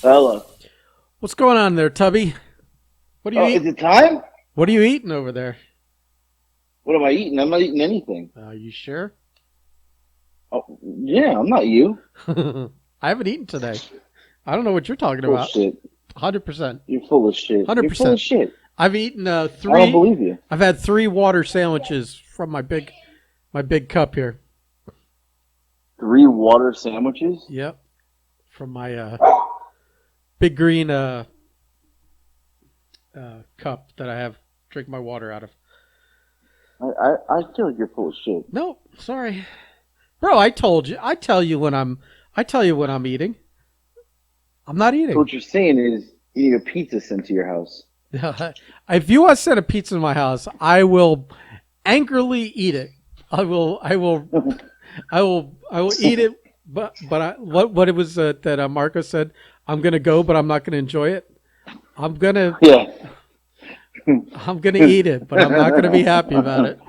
Fella. What's going on there, Tubby? What do you Oh, eat? is it time? What are you eating over there? What am I eating? I'm not eating anything. Are you sure? Oh, yeah, I'm not you. I haven't eaten today. I don't know what you're talking about. Bullshit. 100%. You're full of shit. You're full of 100%. shit. I've eaten I don't believe you. I've had 3 water sandwiches from my big cup here. 3 water sandwiches? Yep. From my big green cup that I have drink my water out of. I feel like you're full of shit. No, sorry. Bro, I told you. I tell you when I'm eating. I'm not So eating. what you're saying is you need a pizza sent to your house. If you want to send a pizza to my house, I will angrily eat it. I will eat it. What it was that Marco said. I'm gonna go, but I'm not gonna enjoy it. I'm gonna Yeah. eat it, but I'm not gonna be happy about it.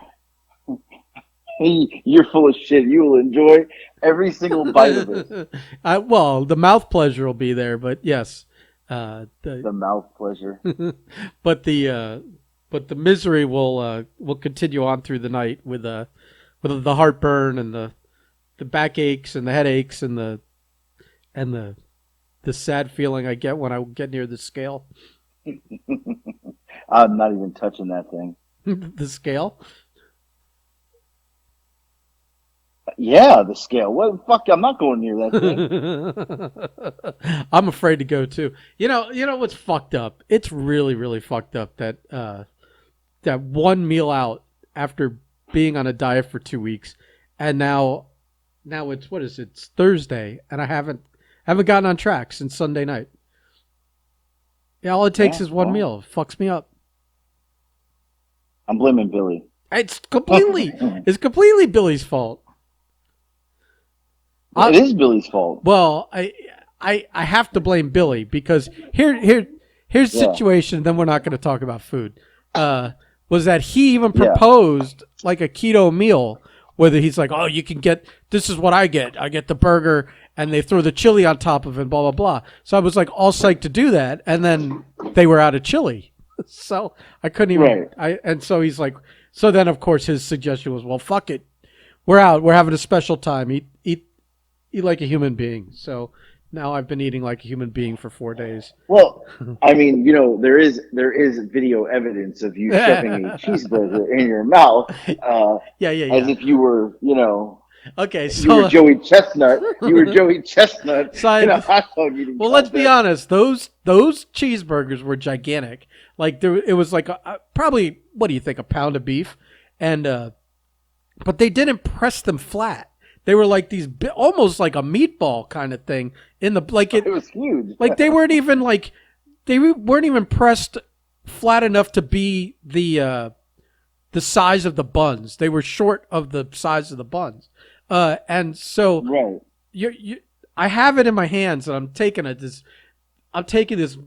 Hey, you're full of shit. You will enjoy every single bite of it. Well, the mouth pleasure will be there, but yes, The mouth pleasure. but the misery will continue on through the night with the heartburn and the backaches and the headaches and the sad feeling I get when I get near the scale. I'm not even touching that thing. The scale? Yeah, the scale. What? Fuck, I'm not going near that thing. I'm afraid to go too. You know what's fucked up? It's really, really fucked up that that one meal out after being on a diet for 2 weeks, and now it's what is it? It's Thursday, and I haven't gotten on track since Sunday night. Yeah, all it takes is one meal. It fucks me up. I'm blaming Billy. It's completely Billy's fault. It is Billy's fault. Well, I have to blame Billy because here's the situation. Then we're not going to talk about food. Was that he even proposed like a keto meal? Whether he's like, oh, you can get this is what I get. I get the burger and they throw the chili on top of it. Blah blah blah. So I was like all psyched to do that, and then they were out of chili, so I couldn't even. Right. And so he's like, so then of course his suggestion was, well, fuck it, we're out. We're having a special time. Eat like a human being. So now I've been eating like a human being for 4 days. Well, I mean, there is video evidence of you shoving a cheeseburger in your mouth. Yeah. As if you were, Okay, so you were Joey Chestnut. You were Joey Chestnut in a hot dog eating well, contest. let's be honest. Those cheeseburgers were gigantic. Like it was like probably, what do you think, a pound of beef, and but they didn't press them flat. They were like these almost like a meatball kind of thing in the like it. It was huge. Like they weren't even pressed flat enough to be the size of the buns. They were short of the size of the buns. And so I have it in my hands and I'm taking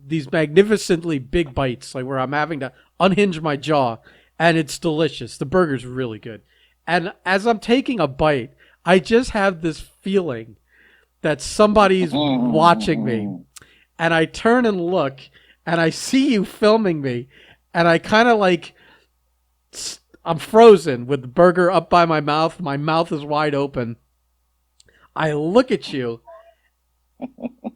these magnificently big bites, like where I'm having to unhinge my jaw, and it's delicious. The burger's really good. And as I'm taking a bite, I just have this feeling that somebody's watching me, and I turn and look and I see you filming me, and I kind of like, I'm frozen with the burger up by my mouth. My mouth is wide open. I look at you,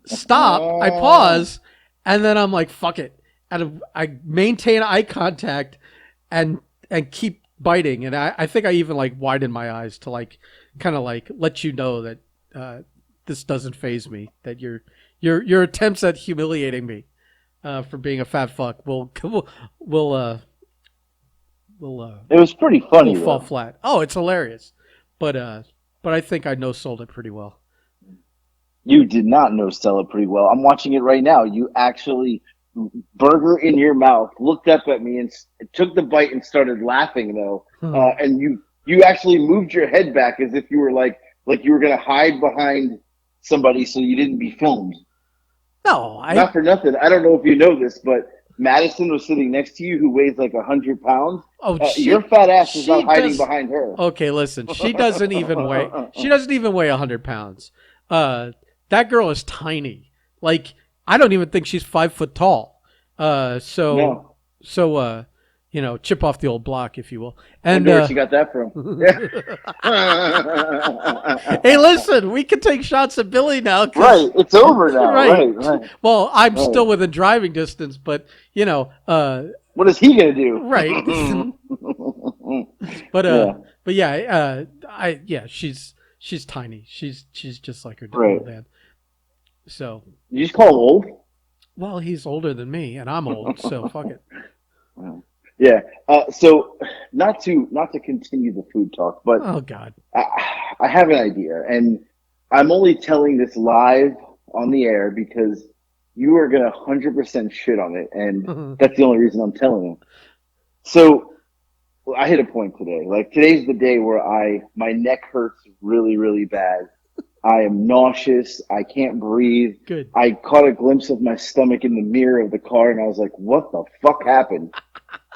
stop, I pause, and then I'm like, fuck it. And I maintain eye contact and keep biting. And I think I even like widen my eyes to like, kind of like let you know that this doesn't faze me. That your attempts at humiliating me for being a fat fuck will it was pretty funny. Will fall flat. Oh, it's hilarious, but I think I no sold it pretty well. You did not no sell it pretty well. I'm watching it right now. You actually, burger in your mouth, looked up at me and took the bite and started laughing though. And you actually moved your head back as if you were like you were going to hide behind somebody so you didn't be filmed. No, not for nothing. I don't know if you know this, but Madison was sitting next to you, who weighs like 100 pounds. Oh, your fat ass is not hiding behind her. Okay, listen, she doesn't even weigh 100 pounds. That girl is tiny. Like I don't even think she's 5 foot tall. Uh, so No. so chip off the old block, if you will. And Wonder where she got that from. hey, listen, we can take shots at Billy now because Right. It's over now. right. Right. Right. Well, I'm Right. still within driving distance, but What is he gonna do? right. but Yeah. but yeah, she's tiny. She's just like her Right. old dad. So, You just call him old? well, he's older than me, and I'm old, so fuck it. Yeah. So not to continue the food talk, but Oh God. I, I have an idea, and I'm only telling this live on the air because you are gonna 100% shit on it, and that's the only reason I'm telling you. So I hit a point today. Like today's the day where my neck hurts really, really bad. I am nauseous. I can't breathe. Good. I caught a glimpse of my stomach in the mirror of the car, and I was like, "What the fuck happened?"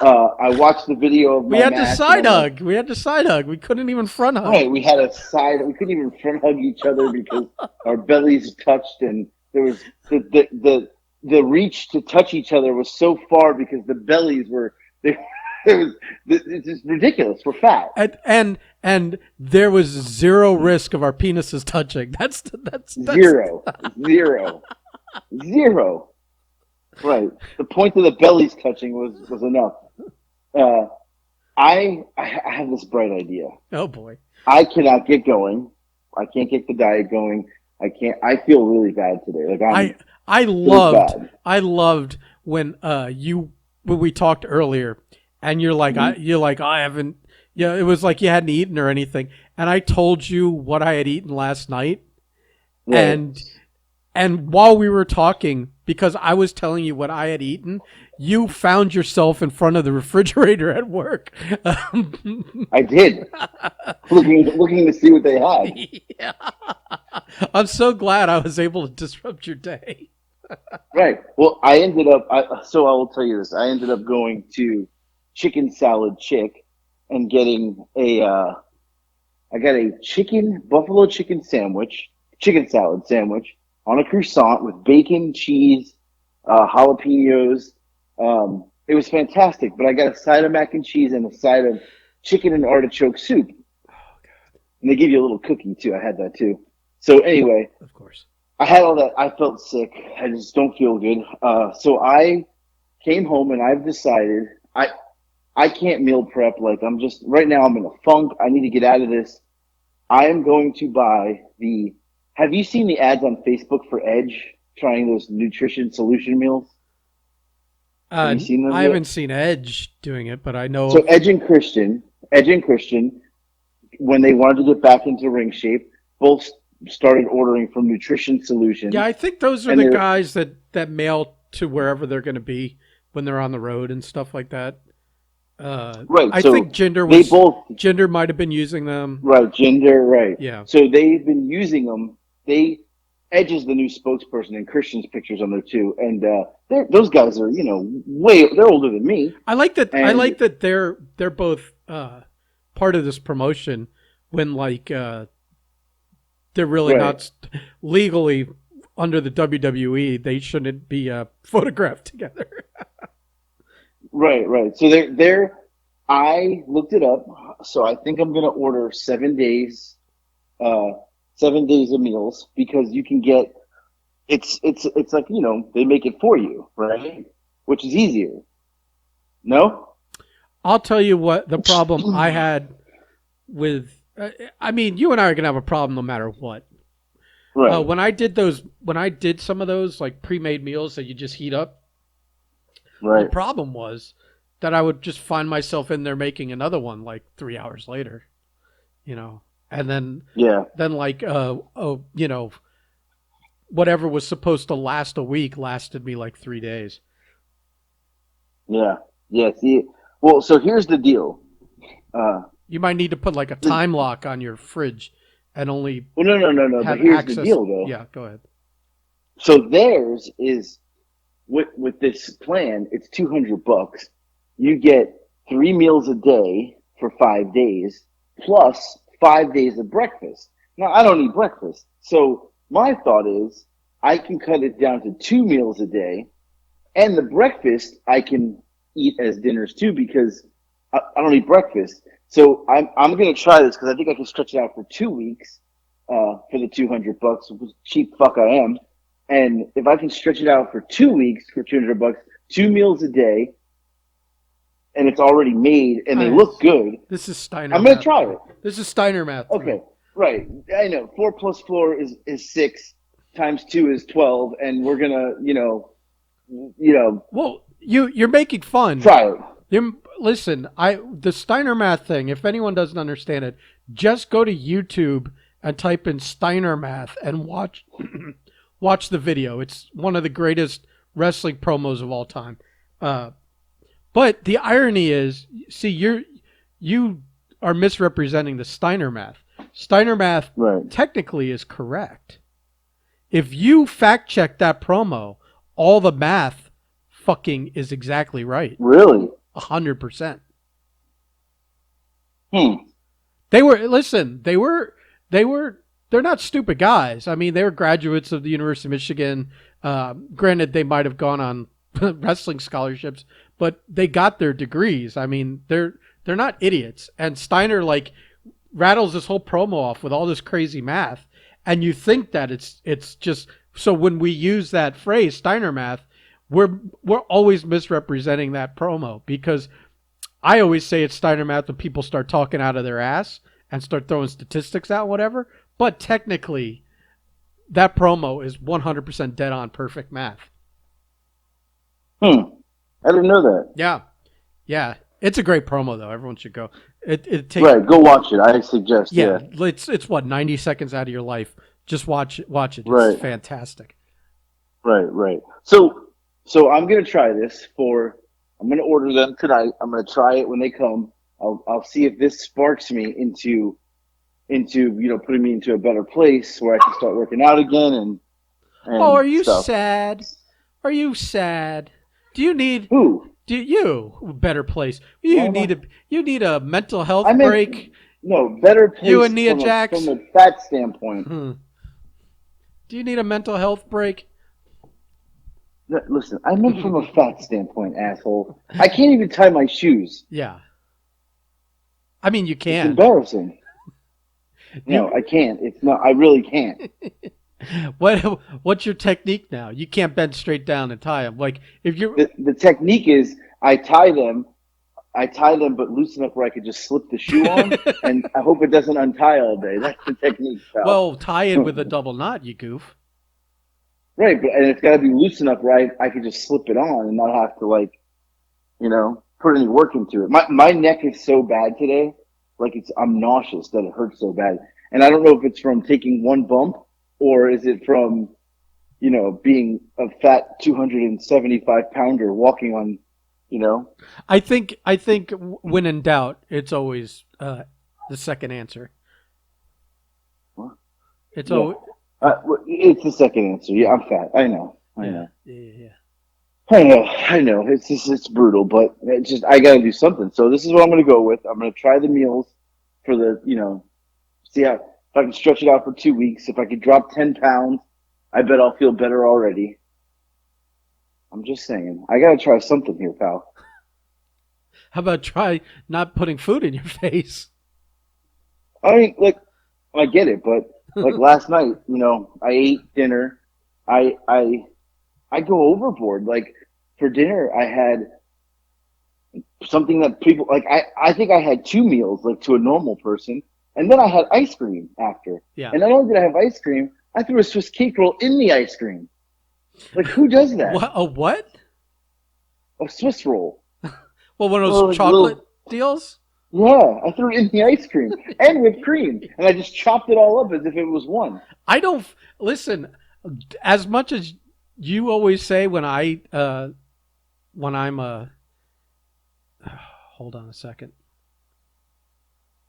I watched the video of We my had to match, and side I'm like, hug. We had to side hug. We couldn't even front hug. "Right." We had a side. We couldn't even front hug each other because our bellies touched, and there was the reach to touch each other was so far because the bellies were. They, it's just ridiculous. We're fat. And there was zero risk of our penises touching. That's Zero, zero, zero. Right. The point of the bellies touching was enough. Uh, I have this bright idea. Oh boy. I cannot get going. I can't get the diet going. I can't. I feel really bad today. Like I so loved bad. I loved when when we talked earlier, and you're like I haven't. Yeah, it was like you hadn't eaten or anything, and I told you what I had eaten last night, Right. and while we were talking, because I was telling you what I had eaten, you found yourself in front of the refrigerator at work. I did. Looking to see what they had. Yeah. I'm so glad I was able to disrupt your day. Right. Well, I ended up. So I will tell you this. I ended up going to Chicken Salad Chick and getting a. I got a buffalo chicken salad sandwich on a croissant with bacon, cheese, jalapenos. It was fantastic. But I got a side of mac and cheese and a side of chicken and artichoke soup. And they give you a little cookie too. I had that too. So anyway, Of course. I had all that. I felt sick. I just don't feel good. So I came home and I've decided I can't meal prep. Like I'm just right now. I'm in a funk. I need to get out of this. I am going to buy the. Have you seen the ads on Facebook for Edge trying those nutrition solution meals? Have you seen them I yet? haven't seen Edge doing it, but I know So of. Edge and Christian, when they wanted to get back into ring shape, both started ordering from Nutrition Solutions, Yeah, I think those are and the they're guys that mail to wherever they're going to be when they're on the road and stuff like that. right. I So think they both Jinder might have been using them. right, gender right. Yeah. So they've been using them. Edge is the new spokesperson, and Christian's pictures on there too. And those guys are they're older than me. I like that. I And like that they're both part of this promotion when they're really right, not legally under the WWE. They shouldn't be photographed together. right. So they're. I looked it up. So I think I'm gonna order 7 days. 7 days of meals because you can get it's like they make it for you, right, which is easier. No. I'll tell you what the problem I had with. I mean, you and I are gonna have a problem no matter what. Right. When I did some of those like pre-made meals that you just heat up, the Right. problem was that I would just find myself in there making another one like 3 hours later, and Yeah. then whatever was supposed to last a week lasted me like 3 days. Yeah. Yeah. See, well, so here's the deal. You might need to put like a The, time lock on your fridge and only well, no. But have here's the access. deal, though. Yeah, go ahead. So theirs is with this plan. It's $200. You get 3 meals a day for 5 days, plus 5 days of breakfast. Now I don't eat breakfast, so my thought is I can cut it down to 2 meals a day, and the breakfast I can eat as dinners too because I don't eat breakfast. So I'm gonna try this because I think I can stretch it out for 2 weeks for the $200, cheap fuck I am. And if I can stretch it out for 2 weeks for $200, 2 meals a day, and it's already made and they look Nice. good, This is Steiner I'm gonna math try to me. it. This is Steiner math to me. Okay, right. I know 4 plus 4 is 6 times 2 is 12, and we're gonna Well, you're making fun. try it. Listen, the Steiner math thing. If anyone doesn't understand it, just go to YouTube and type in Steiner math and watch watch the video. It's one of the greatest wrestling promos of all time. Uh, but the irony is, see, you are misrepresenting the Steiner math. Steiner math Right. technically is correct. If you fact check that promo, all the math fucking is exactly right. Really? 100%. Hmm. They were listen. They're not stupid guys. I mean, they were graduates of the University of Michigan. Granted, they might have gone on wrestling scholarships, but they got their degrees. I mean, they're not idiots. And Steiner like rattles this whole promo off with all this crazy math, and you think that it's just so when we use that phrase Steiner math, we're always misrepresenting that promo because I always say it's Steiner math when people start talking out of their ass and start throwing statistics out, whatever. But technically, that promo is 100% dead on perfect math. Hmm. I didn't know that. Yeah, yeah, it's a great promo though. Everyone should go. It takes Right. Go watch it. I suggest. yeah, Yeah. it's what 90 seconds out of your life. Just watch it. It's Right. fantastic. Right. Right. So I'm gonna try this for. I'm gonna order them tonight. I'm gonna try it when they come. I'll see if this sparks me into putting me into a better place where I can start working out again Oh, and are you stuff. sad? Are you sad? Do you need Who? do you better place? Why am I? You need a mental I health meant break. no better You place and Nia from Jax. a fat standpoint. Hmm. Do you need a mental health break? Listen, I meant from a fat standpoint, asshole. I can't even tie my shoes. Yeah. I mean, you It's can. embarrassing. No, I You can't. It's not. I really can't. what what's your technique now? You can't bend straight down and tie them. Like if you're The technique is I tie them, but loose enough where I could just slip the shoe on, and I hope it doesn't untie all day. That's the technique, pal. well, tie it with a double knot, you goof. Right, but and it's got to be loose enough where I could just slip it on and not have to put any work into it. My neck is so bad today, like I'm nauseous that it hurts so bad, and I don't know if it's from taking one bump or is it from being a fat 275 pounder walking on, you know. I think when in doubt, it's always the second answer. What? It's Yeah, always it's the second answer. Yeah, I'm fat. I know. I yeah, know. yeah, yeah, yeah. I know. I know. It's brutal, but it's just I got to do something. So this is what I'm going to go with. I'm going to try the meals for see how if I can stretch it out for 2 weeks. If I could drop 10 pounds, I bet I'll feel better already. I'm just saying. I got to try something here, pal. How about try not putting food in your face? I mean, look, I get it, but like last night, I ate dinner. I I go overboard. Like for dinner, I had something that people like. I think I had 2 meals, like to a normal person, and then I had ice cream after. Yeah. And not only did I have ice cream, I threw a Swiss cake roll in the ice cream. Like who does that? What? A what? A Swiss roll. Well, one of those Little, like, chocolate deals. yeah, I threw it in the ice cream and whipped cream, and I just chopped it all up as if it was one. I don't listen. As much as you always say when I'm hold on a second.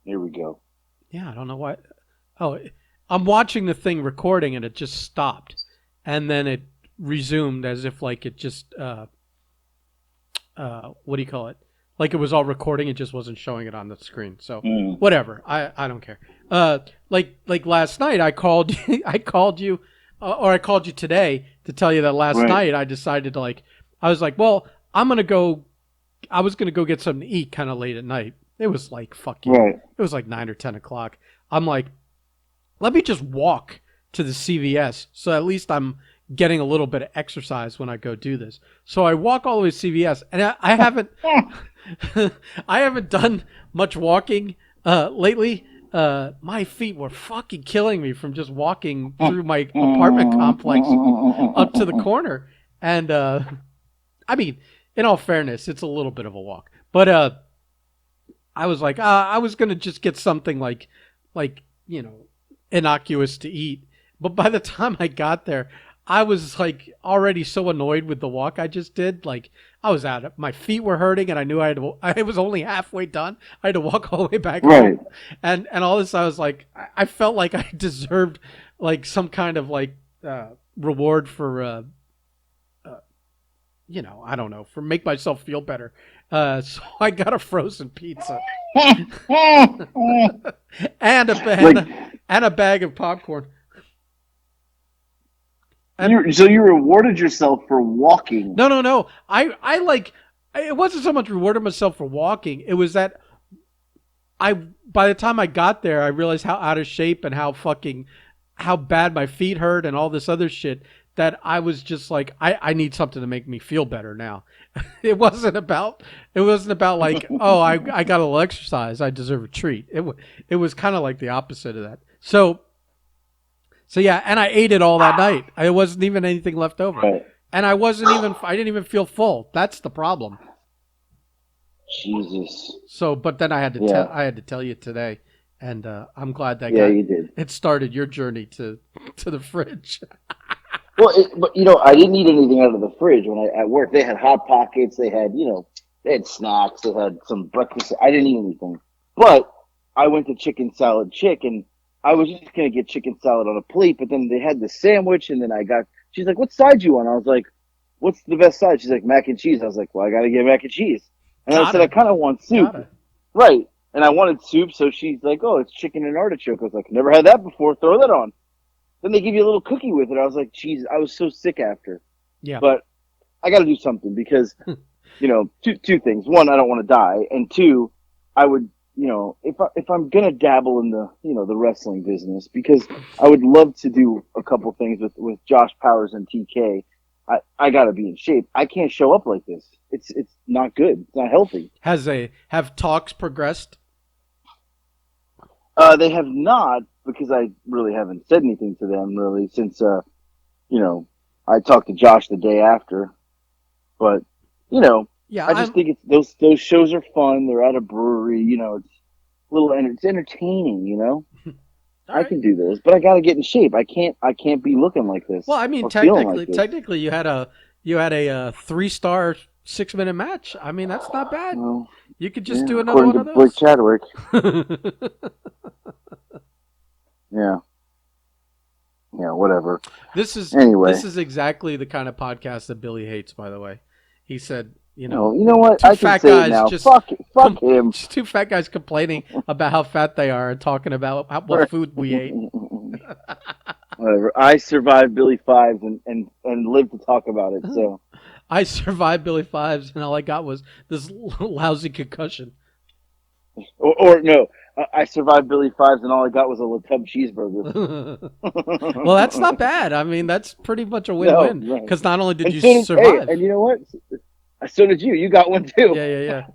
Here we go. Yeah, I don't know why. Oh, I'm watching the thing recording and it just stopped, and then it resumed as if like it just what do you call it? Like it was all recording, it just wasn't showing it on the screen. So Mm. whatever, I don't care. Like last night, I called I called you or I called you today to tell you that last Right. night I decided to like, I was like, well, I was gonna go get something to eat kind of late at night. It was like Right. it was like 9 or 10 o'clock. I'm like, let me just walk to the CVS so at least I'm getting a little bit of exercise when I go do this. So I walk all the way to CVS, and I haven't I haven't done much walking lately. My feet were fucking killing me from just walking through my apartment complex up to the corner. And I mean, in all fairness, it's a little bit of a walk. But I was like, I was gonna just get something like you know, innocuous to eat. But by the time I got there, I was like already so annoyed with the walk I just did. Like I was out. My feet were hurting, and I knew I was only halfway done. I had to walk all the way back Right. home, and all this. I was like, I felt like I deserved like some kind of like reward for I don't know, for make myself feel better. So I got a frozen pizza and a Like and a bag of popcorn. And you rewarded yourself for walking. no. I like it wasn't so much rewarding myself for walking. It was that I by the time I got there, I realized how out of shape and how bad my feet hurt and all this other shit that I was just like I need something to make me feel better now. It wasn't about like, oh, I got a little exercise, I deserve a treat. It was kind of like the opposite of that. So yeah, and I ate it all that night. It wasn't even anything left over. Right. And I didn't even feel full. That's the problem. Jesus. So, but then Yeah. I had to tell you today, and I'm glad that Yeah, you did. it started your journey to the fridge. Well, but I didn't eat anything out of the fridge when I at work. They had hot pockets. They had they had snacks. They had some breakfast. I didn't eat anything, but I went to Chicken Salad Chick, and I was just gonna get chicken salad on a plate, but then they had the sandwich, and then she's like, "What side you want?" I was like, "What's the best side?" She's like, "Mac and cheese." I was like, "Well, I gotta get mac and cheese," and I said, "I Gotta, kind of want soup." gotta. Right. And I wanted soup, so she's like, "Oh, it's chicken and artichoke." I was like, "Never had that before. Throw that on." Then they give you a little cookie with it. I was like, "Geez, I was so sick after." Yeah. But I got to do something because, two things. One, I don't want to die, and two, I would, if I'm gonna dabble in the wrestling business, because I would love to do a couple things with Josh Powers and TK. I got to be in shape. I can't show up like this. It's not good. It's not healthy. Have talks progressed? They have not, because I really haven't said anything to them really since I talked to Josh the day after. But Yeah, I just think it's those shows are fun. They're at a brewery. It's entertaining. all I right. can do those, but I got to get in shape. I can't be looking like this. Well, I mean, or feeling like this. technically, you had a 3-star 6-minute match. I mean, that's not bad. Well, You could just yeah, do another according one to of Blake those. Chadwick. Yeah. Yeah. Whatever. Anyway. This is exactly the kind of podcast that Billy hates. By the way, he said, No, you know what? two I can fat say guys it now. just Fuck him. just two fat guys complaining about how fat they are and talking about what food we ate. Whatever. I survived Billy Fives and lived to talk about it. So I survived Billy Fives, and all I got was this lousy concussion. or no, I survived Billy Fives and all I got was a La Tub cheeseburger. Well, that's not bad. I mean, that's pretty much a No, win-win right. because not only did And you so did, survive. and you know what? So did you. You got one too. Yeah.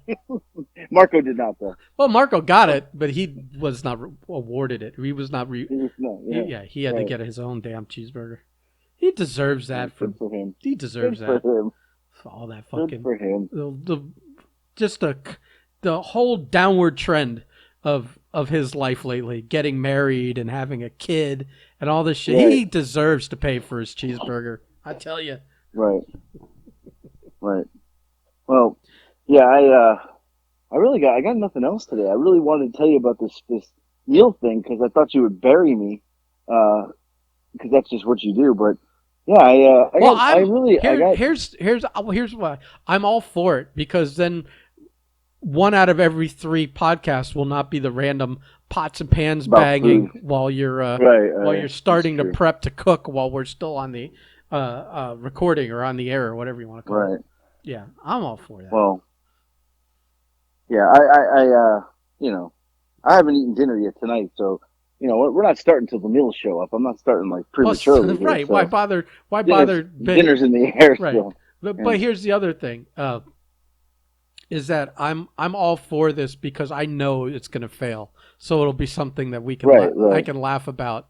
Marco did not though. Well, Marco got it, but he was not awarded it. He was not. He was no. Yeah. He had to Right. get his own damn cheeseburger. He deserves that Good for him. He deserves Good that for him. for all that Good fucking for him. just the whole downward trend of his life lately, getting married and having a kid and all this shit. Right. He deserves to pay for his cheeseburger. I tell you. Right. Right. Well, yeah, I got nothing else today. I really wanted to tell you about this meal thing because I thought you would bury me, because that's just what you do. But yeah, here's why I'm all for it, because then one out of every 3 podcasts will not be the random pots and pans about banging food. Right, while you're it's starting to true. prep to cook while we're still on the recording or on the air or whatever you want to call it. Right. Yeah, I'm all for that. Well, yeah, you know, I haven't eaten dinner yet tonight, so we're not starting till the meals show up. I'm not starting like Plus, prematurely here, right? Why so bother? Why dinner's bother? dinner's in the air Right. still. But Yeah. here's the other thing: is that I'm all for this because I know it's going to fail, so it'll be something that Right, I right. can laugh about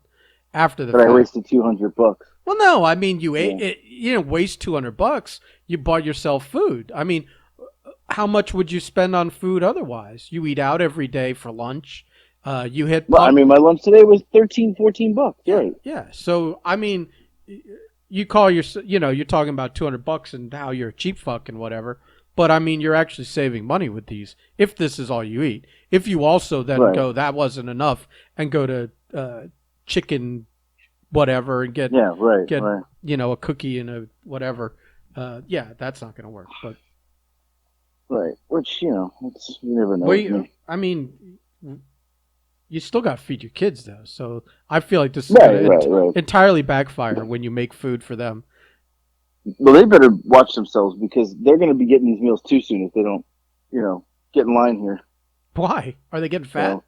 after the But I fact. wasted $200. Well, no, I mean you ate Yeah. it. You didn't waste $200. You bought yourself food. I mean, how much would you spend on food otherwise? You eat out every day for lunch. You hit Well, I pub. mean, my lunch today was 13, $14. Yeah, Right. yeah. So I mean, you call your, you're talking about $200 and how you're a cheap fuck and whatever. But I mean, you're actually saving money with these if this is all you eat. If you also then Right. go that wasn't enough and go to chicken whatever and Yeah. Right. get Right. a cookie and a whatever. Yeah, that's not going to work. But Right. Which you never know with we, me. I mean, you still got to feed your kids though. So I feel like this is going Right. to Right. Right. entirely backfire when you make food for them. Well, they better watch themselves because they're going to be getting these meals too soon if they don't, get in line here. Why are they getting fat? So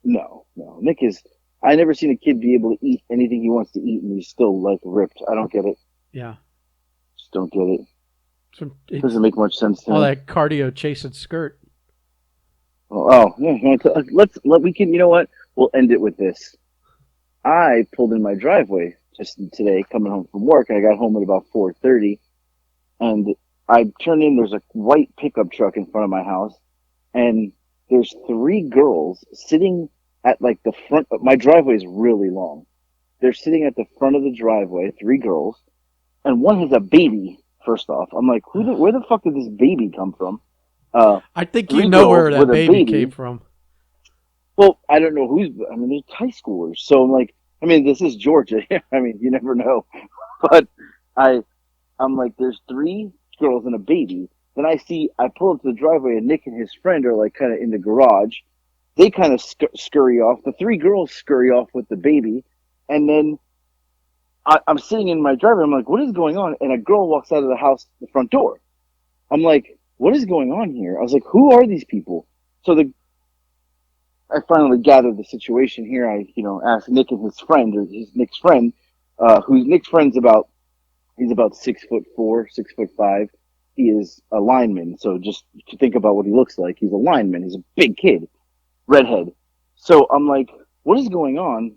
no, no. Nick is. I never seen a kid be able to eat anything he wants to eat and he's still like ripped. I don't get it. Yeah, Just don't get it. so it's Doesn't make much sense to all me. that cardio chasing skirt. Oh yeah. We can. You know what? We'll end it with this. I pulled in my driveway just today, coming home from work, and I got home at about 4:30, and I turned in. There's a white pickup truck in front of my house, and there's three girls sitting at like the front. My driveway is really long. They're sitting at the front of the driveway, three girls, and one has a baby. First off, I'm like, where the fuck did this baby come from? Uh, I think you Three know girls where that with a baby came baby. from. Well, I don't know who's. I mean, there's high schoolers, so I'm like, I mean, this is Georgia. I mean, you never know. But I, I'm like, there's three girls and a baby. Then I pull up to the driveway, and Nick and his friend are like kind of in the garage. They kind of scurry off. The three girls scurry off with the baby, and then I'm sitting in my driveway. I'm like, what is going on? And a girl walks out of the house, the front door. I'm like, what is going on here? I was like, who are these people? So I finally gathered the situation here. Asked Nick and his friend, or his Nick's friend, who's Nick's friend's he's about 6'4", 6'5". He is a lineman. So just to think about what he looks like, he's a lineman. He's a big kid, redhead. So I'm like, what is going on?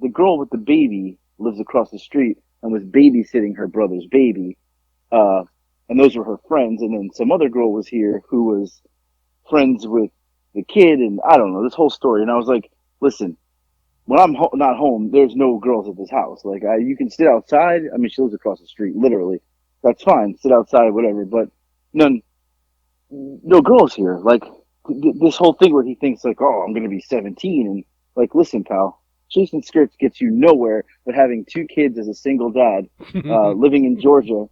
The girl with the baby lives across the street and was babysitting her brother's baby. Uh, and those were her friends. And then some other girl was here who was friends with the kid, and I don't know this whole story. And I was like, listen, when I'm not home, there's no girls at this house. Like, you can sit outside. I mean, she lives across the street, literally. That's fine. Sit outside, whatever. But no girls here. Like, this whole thing where he thinks like, oh, I'm gonna be 17, and like, listen, pal, chasing skirts gets you nowhere. But having two kids as a single dad, living in Georgia,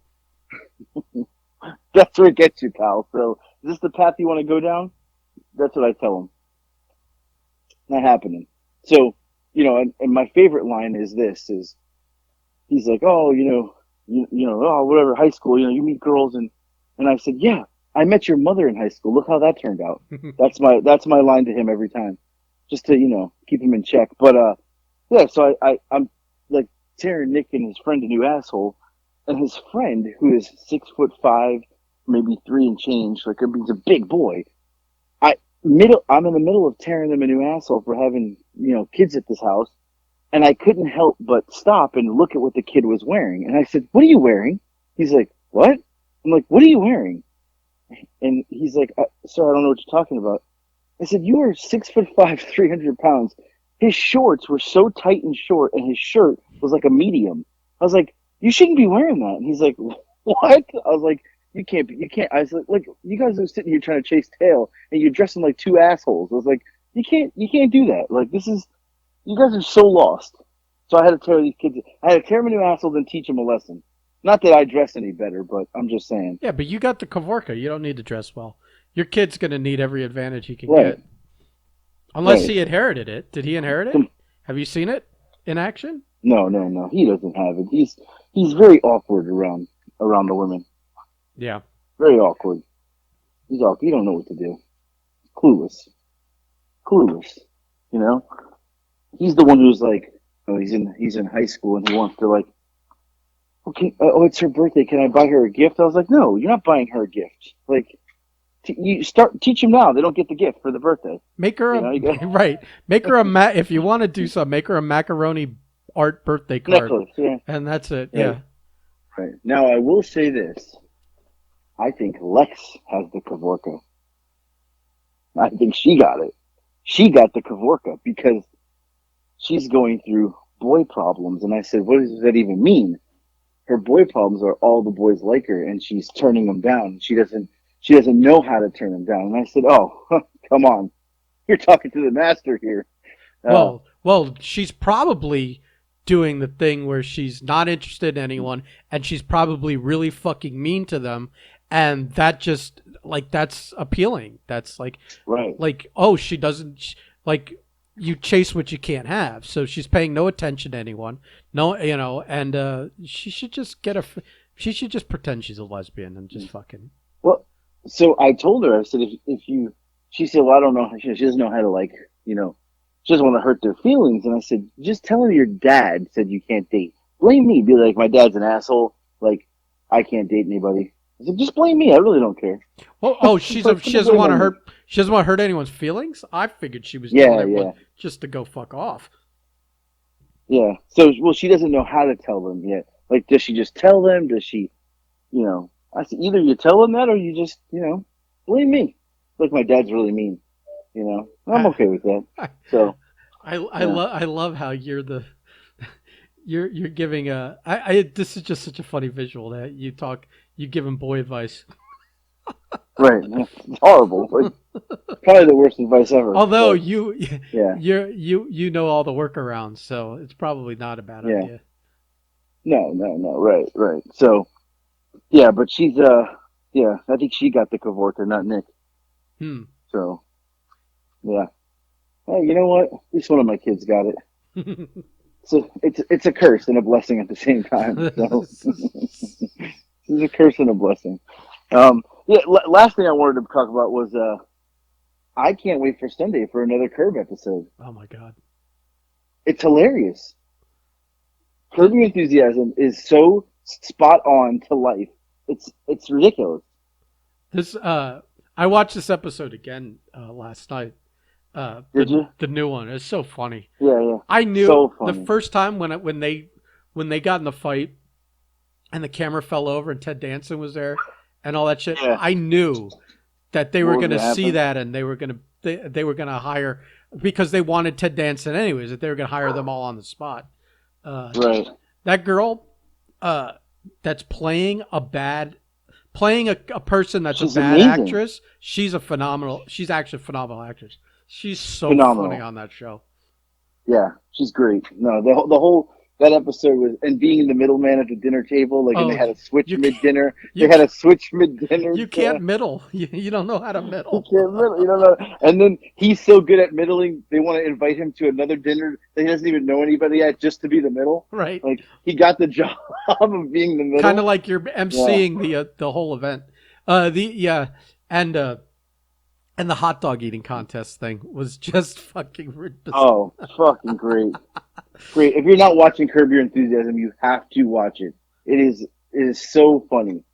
that's where it gets you, pal. So, is this the path you want to go down? That's what I tell him. Not happening. So, and my favorite line is this: is he's like, oh, oh, whatever, high school, you meet girls, and I said, yeah, I met your mother in high school. Look how that turned out. That's my line to him every time, just to keep him in check. But yeah, so I'm like tearing Nick and his friend a new asshole, and his friend who is 6'5", maybe three and change, like I mean, he's a big boy. I'm in the middle of tearing them a new asshole for having kids at this house, and I couldn't help but stop and look at what the kid was wearing. And I said, "What are you wearing?" He's like, "What?" I'm like, "What are you wearing?" And he's like, "Sir, I don't know what you're talking about." I said, "You are 6'5", 300 pounds. His shorts were so tight and short, and his shirt was like a medium." I was like, "You shouldn't be wearing that." And he's like, "What?" I was like, you can't. I was like, you guys are sitting here trying to chase tail, and you're dressing like two assholes. I was like, you can't do that. Like, you guys are so lost. So I had to tear these kids. I had to tear them a new asshole, then teach them a lesson. Not that I dress any better, but I'm just saying. Yeah, but you got the Kavorka. You don't need to dress well. Your kid's going to need every advantage he can Right. get. Unless Right. he inherited it. Did he inherit it? Have you seen it in action? No, no, no. He doesn't have it. He's very awkward around the women. Yeah. Very awkward. He's awkward. He don't know what to do. Clueless. Clueless. You know. He's the one who's like, oh, he's in high school and he wants to like, okay, oh, it's her birthday. Can I buy her a gift? I was like, no, you're not buying her a gift. Like, you start teach them now. They don't get the gift for the birthday. Make her You a know, you go right. Make her if you want to do something, make her a macaroni art birthday card, necklace. Yeah, and that's it. right, Yeah. right. Now I will say this. I think Lex has the Kavorka. I think she got it. She got the Kavorka because she's going through boy problems. And I said, what does that even mean? Her boy problems are all the boys like her, and she's turning them down. She doesn't know how to turn them down. And I said, oh, come on, you're talking to the master here. Uh, Well, she's probably doing the thing where she's not interested in anyone, and she's probably really fucking mean to them, and that just like that's appealing. That's right. oh, she doesn't like you chase what you can't have. So she's paying no attention to anyone. No, and she should just she should just pretend she's a lesbian and just fucking. Well, so I told her, I said, if you, she said, well, I don't know, she doesn't know how to like, you know, she doesn't want to hurt their feelings. And I said, just tell her your dad said you can't date. Blame me. Be like, my dad's an asshole. Like, I can't date anybody. I said, just blame me. I really don't care. Well, oh, She she doesn't want to hurt. She doesn't want to hurt anyone's feelings. I figured she was telling Yeah, everyone yeah, just to go fuck off. yeah. So, well, she doesn't know how to tell them yet. Like, does she just tell them? Does she, you know, I said, either you tell them that or you just, blame me. Like, my dad's really mean, I'm okay with that. I So, yeah. I love how you're the you're giving I this is just such a funny visual that you giving boy advice. Right. It's horrible. Like, probably the worst advice ever. Although But yeah, you know all the workarounds, so it's probably not a bad yeah. idea. No, no, no. Right, right. So yeah, but she's yeah. I think she got the Kavorka, not Nick. Hmm. So yeah. Hey, you know what? At least one of my kids got it. So it's a curse and a blessing at the same time. So it's a curse and a blessing. Yeah. Last thing I wanted to talk about was I can't wait for Sunday for another Curb episode. Oh my god. It's hilarious. Curb Your Enthusiasm is so spot on to life. It's ridiculous. This I watched this episode again last night. Did you? The new one. It's so funny. Yeah, yeah. I knew So the funny. first time when they got in the fight and the camera fell over and Ted Danson was there and all that shit. Yeah. I knew that they were What was going to gonna see happen? that and they were going to hire because they wanted Ted Danson anyways. That they were going to hire them all on the spot. Right. That girl, that's playing a person that's She's a bad amazing. actress. She's actually a phenomenal actress. She's so Phenomenal. funny on that show. Yeah, she's great. No, the whole that episode was and being in the middleman at the dinner table, like, and Oh, they had a switch you mid dinner. you They had a switch mid dinner. you can't middle. You don't know how to middle. You don't know. And then he's so good at middling, they want to invite him to another dinner that he doesn't even know anybody at, just to be the middle. Right. Like, he got the job of being the middle. Kind of like you're emceeing the whole event. And the hot dog eating contest thing was just fucking ridiculous. Oh, fucking great. Great. If you're not watching Curb Your Enthusiasm, you have to watch it. It is so funny,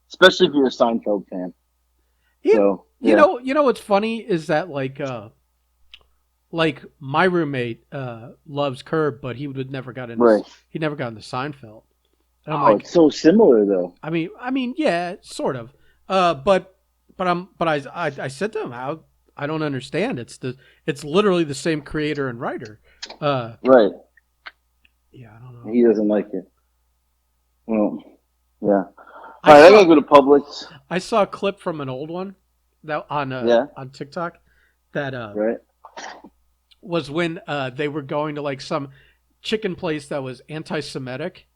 especially if you're a Seinfeld fan. So, yeah. You know what's funny is that like my roommate loves Curb, but he would never got into Right. he never got into Seinfeld. And I'm Oh, like, it's so similar though. I mean, yeah, sort of. But I said to him, how I don't understand. It's literally the same creator and writer. Right. Yeah, I don't know. He doesn't like it. Well, yeah. All I right, I saw gotta go to Publix. I saw a clip from an old one that Yeah. on TikTok that Right. was when they were going to like some chicken place that was anti-Semitic,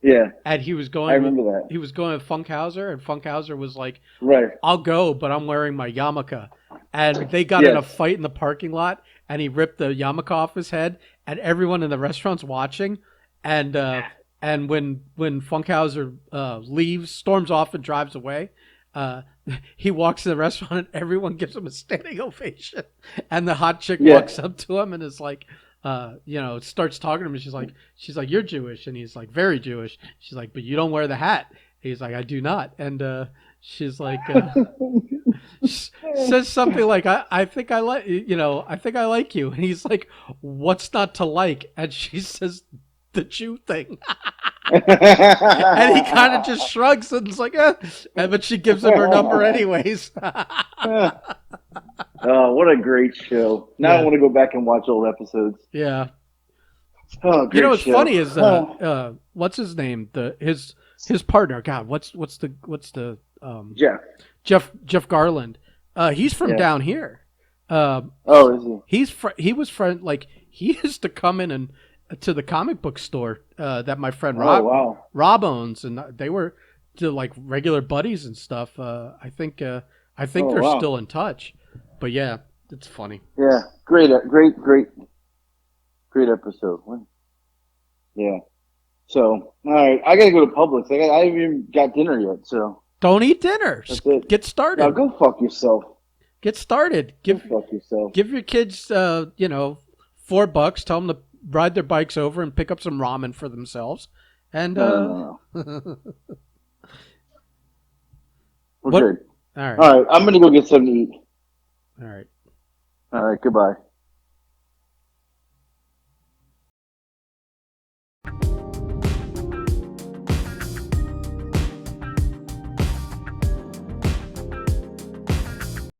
Yeah, and he was I going remember with, that. he was going with Funkhauser, and Funkhauser was like, Right. "I'll go, but I'm wearing my yarmulke," and they got in a Yes. fight in the parking lot, and he ripped the yarmulke off his head, and everyone in the restaurant's watching, and when Funkhauser leaves, storms off, and drives away. Uh, he walks in the restaurant and everyone gives him a standing ovation. And the hot chick Yeah. walks up to him and is like, starts talking to him. And she's like, you're Jewish. And he's like, very Jewish. She's like, but you don't wear the hat. He's like, I do not. And she's like, says something like, I think I like, I think I like you. And he's like, what's not to like? And she says, the Jew thing. And he kind of just shrugs and is like, but she gives him her number anyways. Oh, what a great show! Now I Yeah, want to go back and watch old episodes. yeah. Oh, You know great what's show. funny is what's his name? His partner. God, what's the Jeff. Jeff Garland. He's from Yeah. down here. Um, Oh, is he? he was friend like he used to come in and to the comic book store that my friend Oh, wow. Rob owns, and they were like regular buddies and stuff. I think Oh, they're wow. still in touch. But yeah, it's funny. Yeah. Great, great episode. Yeah. So, all right, I gotta go to Publix. I haven't even got dinner yet. So Don't eat dinner. that's it. Get Now started. go fuck yourself. Get started. Go fuck yourself. Give your kids, $4. Tell them to ride their bikes over and pick up some ramen for themselves. And No. We're what? good. All right. All right, I'm gonna go get something to eat. All right. All right, goodbye.